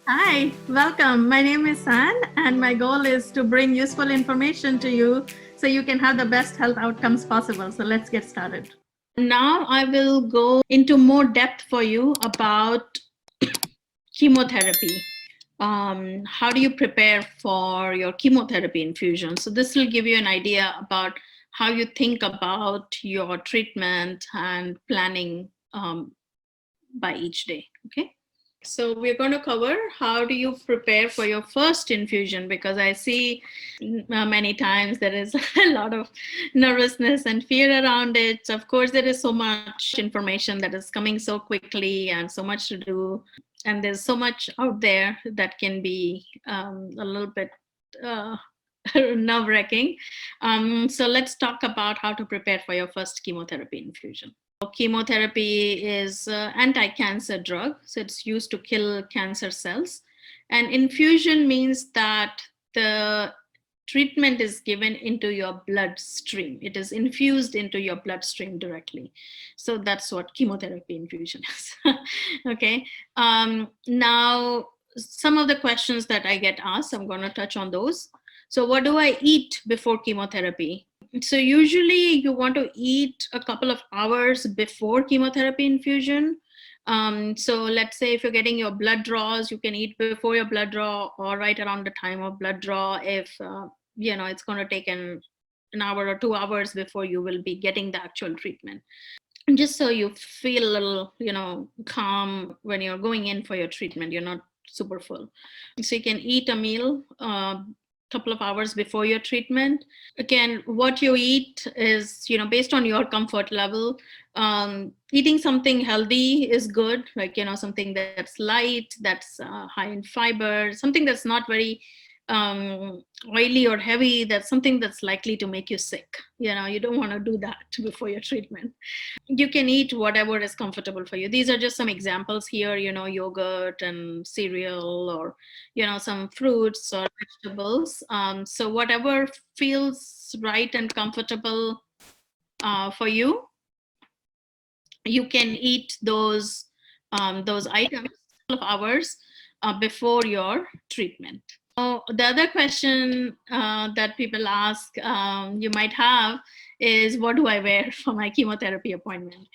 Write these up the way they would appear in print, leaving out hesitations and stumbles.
Hi, welcome. My name is San, and my goal is to bring useful information to you so you can have the best health outcomes possible. So let's get started. Now, I will go into more depth for you about chemotherapy. How do you prepare for your chemotherapy infusion? So, this will give you an idea about how you think about your treatment and planning by each day. Okay. So we're going to cover how do you prepare for your first infusion, because I see many times there is a lot of nervousness and fear around it. Of course, there is so much information that is coming so quickly and so much to do, and there's so much out there that can be a little bit uh, nerve-wracking. So let's talk about how to prepare for your first chemotherapy infusion. Chemotherapy is anti-cancer drug, so it's used to kill cancer cells. And infusion means that the treatment is given into your bloodstream. It is infused into your bloodstream directly. So that's what chemotherapy infusion is. Okay. Now, some of the questions that I get asked, I'm going to touch on those. So, what do I eat before chemotherapy? So usually you want to eat a couple of hours before chemotherapy infusion. So let's say if you're getting your blood draws, you can eat before your blood draw or right around the time of blood draw. If it's going to take an hour or 2 hours before you will be getting the actual treatment, just so you feel a little calm when you're going in for your treatment. You're not super full, so you can eat a meal couple of hours before your treatment. Again, what you eat is based on your comfort level. Eating something healthy is good, like something that's light, that's high in fiber, something that's not very oily or heavy, that's something that's likely to make you sick. You don't want to do that before your treatment. You can eat whatever is comfortable for you. These are just some examples here, yogurt and cereal, or some fruits or vegetables. So whatever feels right and comfortable for you, you can eat those items of hours before your treatment. So the other question that people ask, you might have, is what do I wear for my chemotherapy appointment?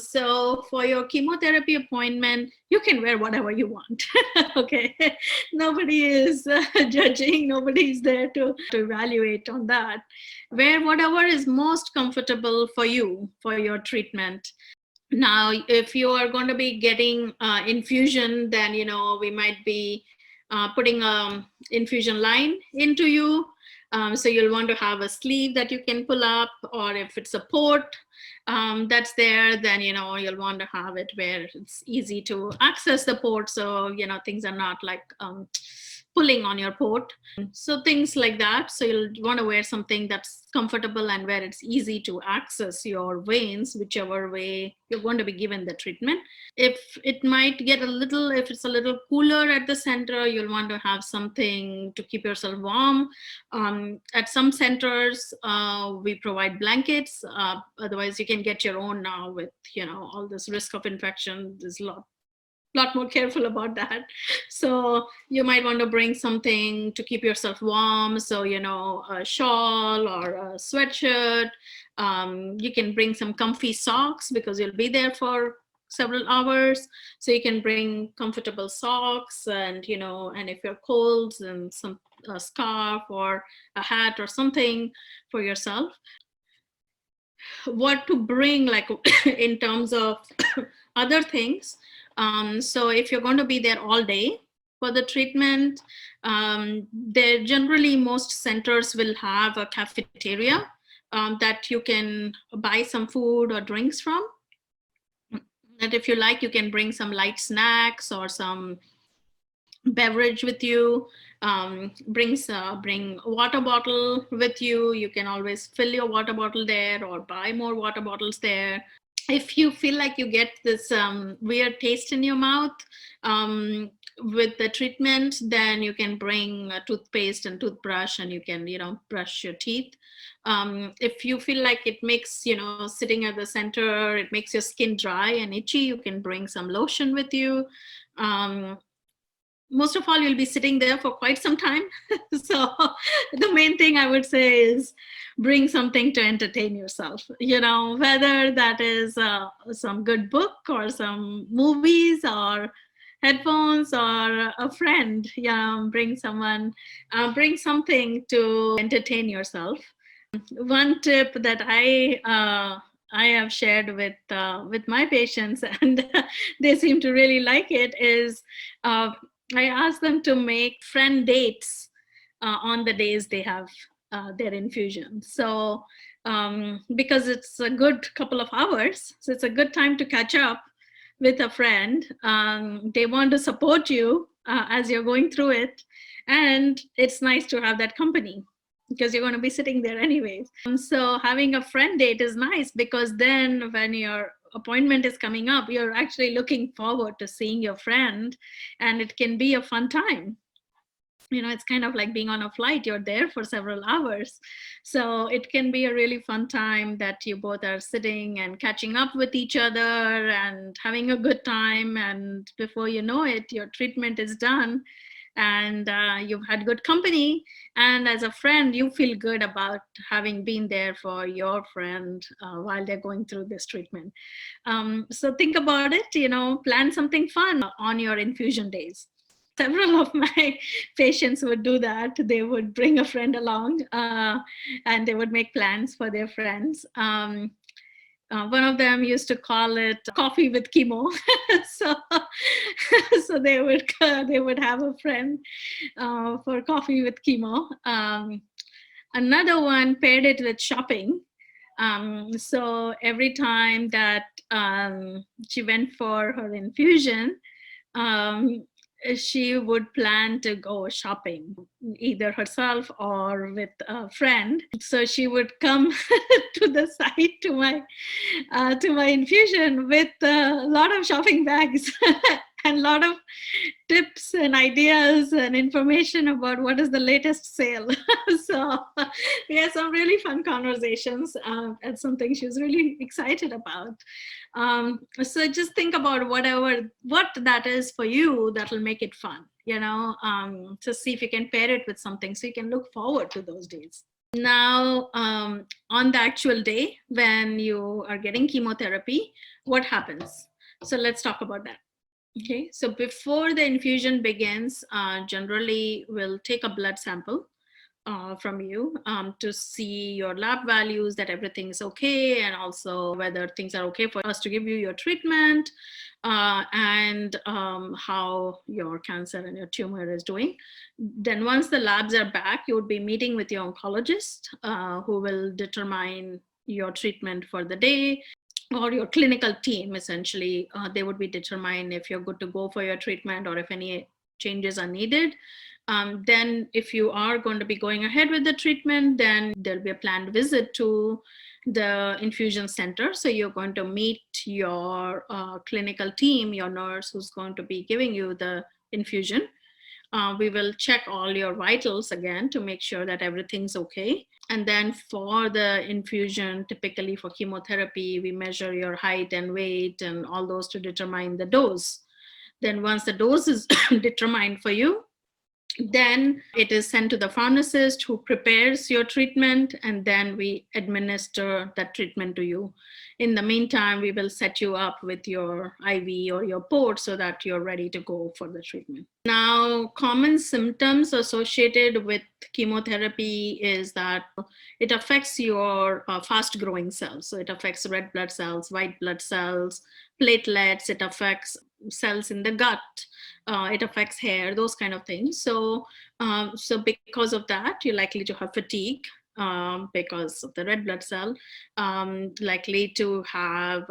So for your chemotherapy appointment, you can wear whatever you want. Okay, nobody is judging. Nobody is there to evaluate on that. Wear whatever is most comfortable for you for your treatment. Now, if you are going to be getting infusion, then we might be putting a infusion line into you. So you'll want to have a sleeve that you can pull up, or if it's a port that's there, then you'll want to have it where it's easy to access the port, so things are not like pulling on your port. So things like that. So you'll want to wear something that's comfortable and where it's easy to access your veins, whichever way you're going to be given the treatment. If it might get if it's a little cooler at the center, you'll want to have something to keep yourself warm. At some centers, we provide blankets. Otherwise, you can get your own now with all this risk of infection. There's a lot more careful about that. So you might want to bring something to keep yourself warm. So a shawl or a sweatshirt. You can bring some comfy socks because you'll be there for several hours, so you can bring comfortable socks, and and if you're cold, then some a scarf or a hat or something for yourself. What to bring, like in terms of other things. So if you're going to be there all day for the treatment, there generally most centers will have a cafeteria that you can buy some food or drinks from. That if you like, you can bring some light snacks or some beverage with you. Bring a water bottle with you. You can always fill your water bottle there or buy more water bottles there. If you feel like you get this weird taste in your mouth with the treatment, then you can bring a toothpaste and toothbrush, and you can brush your teeth. If you feel like it makes sitting at the center, it makes your skin dry and itchy, you can bring some lotion with you. most of all, you'll be sitting there for quite some time. So the main thing I would say is bring something to entertain yourself, whether that is some good book or some movies or headphones or a friend. Bring someone, bring something to entertain yourself. One tip that I have shared with my patients, and they seem to really like it, is uh, I ask them to make friend dates on the days they have their infusion. So because it's a good couple of hours, so it's a good time to catch up with a friend. They want to support you as you're going through it, and it's nice to have that company because you're going to be sitting there anyways. So having a friend date is nice, because then when your appointment is coming up, you're actually looking forward to seeing your friend, and it can be a fun time. It's kind of like being on a flight. You're there for several hours, so it can be a really fun time that you both are sitting and catching up with each other and having a good time, and before you know it, your treatment is done, and you've had good company, and as a friend you feel good about having been there for your friend while they're going through this treatment. So think about it, plan something fun on your infusion days. Several of my patients would do that. They would bring a friend along, and they would make plans for their friends. One of them used to call it coffee with chemo. so so they would have a friend for coffee with chemo. Another one paired it with shopping. So every time that she went for her infusion, um, she would plan to go shopping, either herself or with a friend. So she would come to the site, to my infusion with a lot of shopping bags and a lot of tips and ideas and information about what is the latest sale. So we had some really fun conversations, and some things she was really excited about. So just think about what that is for you that will make it fun, to see if you can pair it with something so you can look forward to those days. Now, on the actual day when you are getting chemotherapy, what happens? So let's talk about that. Okay, so before the infusion begins, generally we'll take a blood sample from you to see your lab values, that everything is okay, and also whether things are okay for us to give you your treatment, and how your cancer and your tumor is doing. Then once the labs are back, you would be meeting with your oncologist, who will determine your treatment for the day, or your clinical team. Essentially, they would be determine if you're good to go for your treatment or if any changes are needed. Then if you are going to be going ahead with the treatment, then there'll be a planned visit to the infusion center. So you're going to meet your clinical team, your nurse who's going to be giving you the infusion. We will check all your vitals again to make sure that everything's okay. And then for the infusion, typically for chemotherapy, we measure your height and weight and all those to determine the dose. Then once the dose is determined for you, then it is sent to the pharmacist who prepares your treatment, and then we administer that treatment to you. In the meantime, we will set you up with your IV or your port so that you're ready to go for the treatment. Now, common symptoms associated with chemotherapy is that it affects your fast growing cells. So it affects red blood cells, white blood cells, platelets, it affects cells in the gut, it affects hair, those kind of things. So because of that, you're likely to have fatigue, because of the red blood cell, likely to have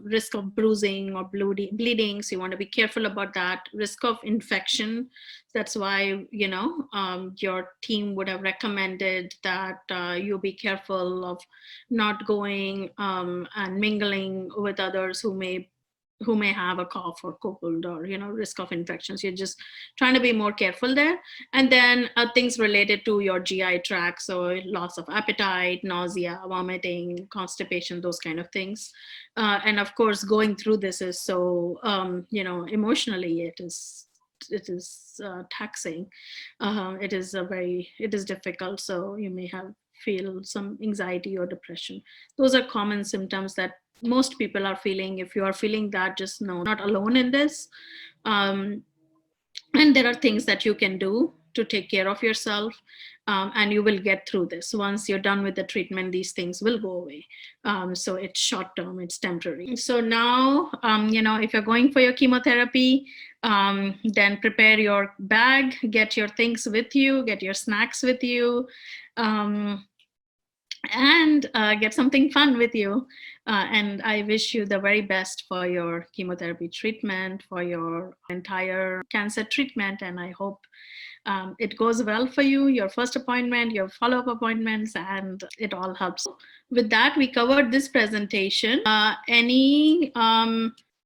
risk of bruising or bleeding. So you want to be careful about that. Risk of infection. That's why, your team would have recommended that you be careful of not going and mingling with others who may have a cough or cold, or risk of infections. You're just trying to be more careful there. And then things related to your GI tract, so loss of appetite, nausea, vomiting, constipation, those kind of things. And of course, going through this is so emotionally it is it is taxing. It is difficult. So you may feel some anxiety or depression. Those are common symptoms that most people are feeling. If you are feeling that, just know not alone in this. And there are things that you can do to take care of yourself, and you will get through this. Once you're done with the treatment, these things will go away. So it's short term, it's temporary. So now, if you're going for your chemotherapy, then prepare your bag, get your things with you, get your snacks with you, and get something fun with you. And I wish you the very best for your chemotherapy treatment, for your entire cancer treatment. And I hope it goes well for you, your first appointment, your follow-up appointments, and it all helps. With that, we covered this presentation. Any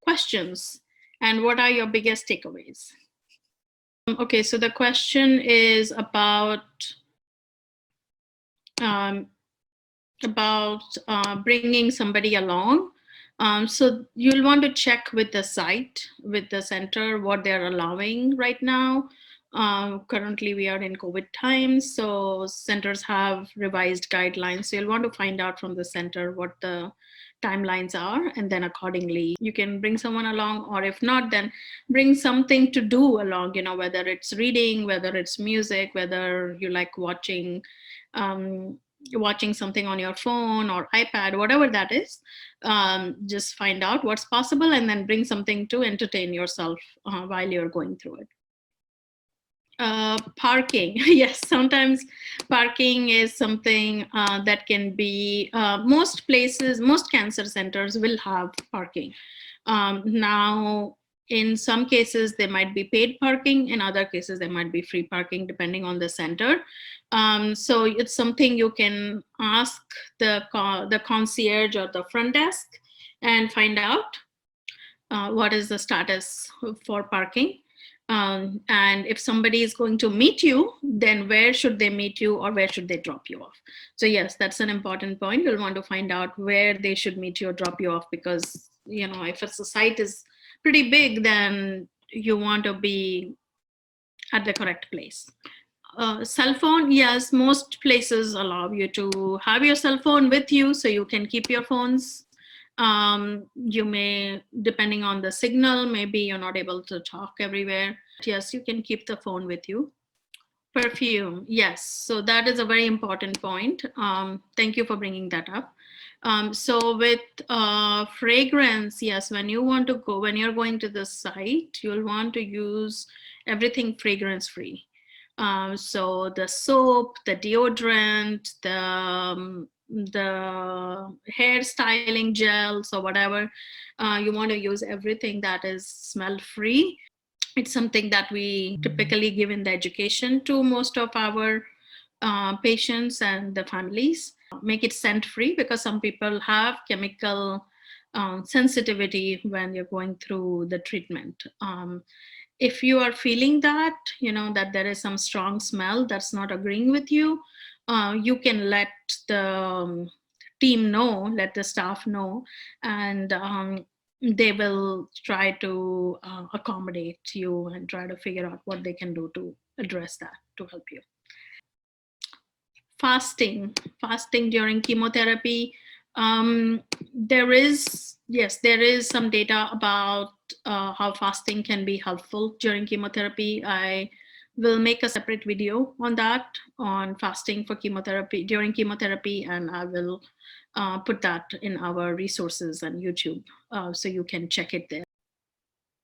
questions? And what are your biggest takeaways? Okay, so the question is about bringing somebody along. So you'll want to check with the site, with the center, what they're allowing right now. Currently, we are in COVID times, so centers have revised guidelines. So you'll want to find out from the center what the timelines are, and then accordingly, you can bring someone along, or if not, then bring something to do along, whether it's reading, whether it's music, whether you like watching something on your phone or iPad, whatever that is. Just find out what's possible and then bring something to entertain yourself while you're going through it. Parking. Yes, sometimes parking is something that can be, most places, most cancer centers will have parking. Now, in some cases, there might be paid parking. In other cases, there might be free parking, depending on the center. So it's something you can ask the concierge or the front desk and find out what is the status for parking. And if somebody is going to meet you, then where should they meet you, or where should they drop you off? So yes, that's an important point. You'll want to find out where they should meet you or drop you off, because if a site is pretty big, then you want to be at the correct place. Cell phone, yes, most places allow you to have your cell phone with you, so you can keep your phones. You may, depending on the signal, maybe you're not able to talk everywhere. Yes, you can keep the phone with you. Perfume, yes. So that is a very important point. Thank you for bringing that up. So with fragrance, yes, when you're going to the site, you'll want to use everything fragrance free. So the soap, the deodorant, the hair styling gels or whatever, you want to use everything that is smell free. It's something that we typically give in the education to most of our patients and the families. Make it scent free, because some people have chemical sensitivity when you're going through the treatment. If you are feeling that, that there is some strong smell that's not agreeing with you, you can let the team know, let the staff know, and they will try to accommodate you and try to figure out what they can do to address that, to help you. Fasting during chemotherapy. There is some data about how fasting can be helpful during chemotherapy. I will make a separate video on that, on fasting for chemotherapy, during chemotherapy, and I will put that in our resources on YouTube, so you can check it there.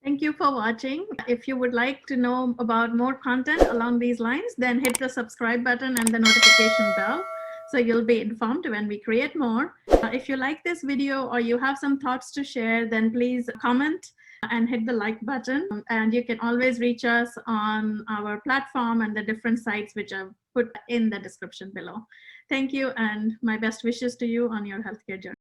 Thank you for watching. If you would like to know about more content along these lines, then hit the subscribe button and the notification bell, so you'll be informed when we create more. If you like this video or you have some thoughts to share, then please comment and hit the like button. And you can always reach us on our platform and the different sites which I've put in the description below. Thank you, and my best wishes to you on your healthcare journey.